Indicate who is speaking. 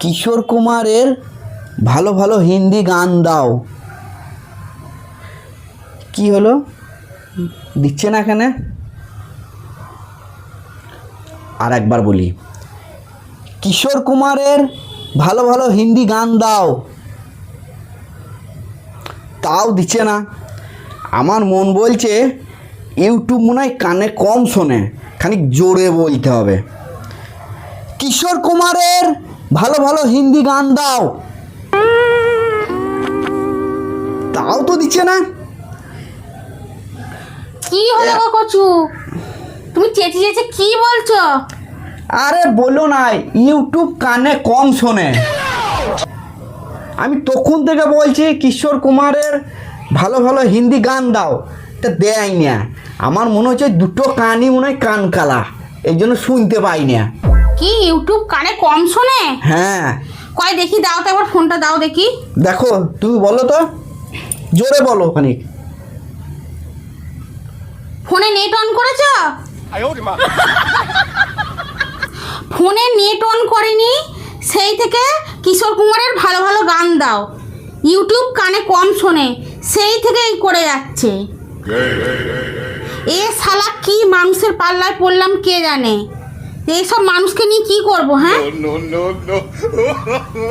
Speaker 1: কিশোর কুমারের ভালো ভালো হিন্দি গান দাও। কি হলো, দিচ্ছে না এখানে? আর একবার বলি, কিশোর কুমারের ভালো ভালো হিন্দি গান দাও, তাও দিচ্ছে না। আমার মন বলছে ইউটিউব মনে হয় কানে কম শোনে, খানিক জোরে বলতে হবে। কিশোর কুমারের ভালো ভালো হিন্দি গান দাও, তাও তো দিচ্ছে না।
Speaker 2: কি হলো গো কচু, তুমি চেঁচে চেঁচে কি বলছো?
Speaker 1: আরে বলো না, ইউটিউব কানে কম শোনে। আমি তখন থেকে বলছি কিশোর কুমারের ভালো ভালো হিন্দি গান দাও, তা দেয় না। আমার মনে হচ্ছে দুটো কানই মনে হয় কান কালা, এই জন্য শুনতে পাই না।
Speaker 2: কি ইউটিউব কানে কম শোনে?
Speaker 1: হ্যাঁ,
Speaker 2: কয় দেখি, দাও তো একবার ফোনটা দাও দেখি।
Speaker 1: দেখো তুমি বলো তো, জোরে বলো খানিক।
Speaker 2: ফোনে নেট অন করেছো? ফোনে নেট অন করেনি, সেই থেকে কিশোর কুমারের ভালো ভালো গান দাও। ইউটিউব কানে কম শোনে, সেই থেকেই করে যাচ্ছে। এ শালা কি মানুষের পাল্লায় পড়লাম কে জানে। এইসব মানুষকে নিয়ে কি করবো? হ্যাঁ,
Speaker 3: No, no, no, no.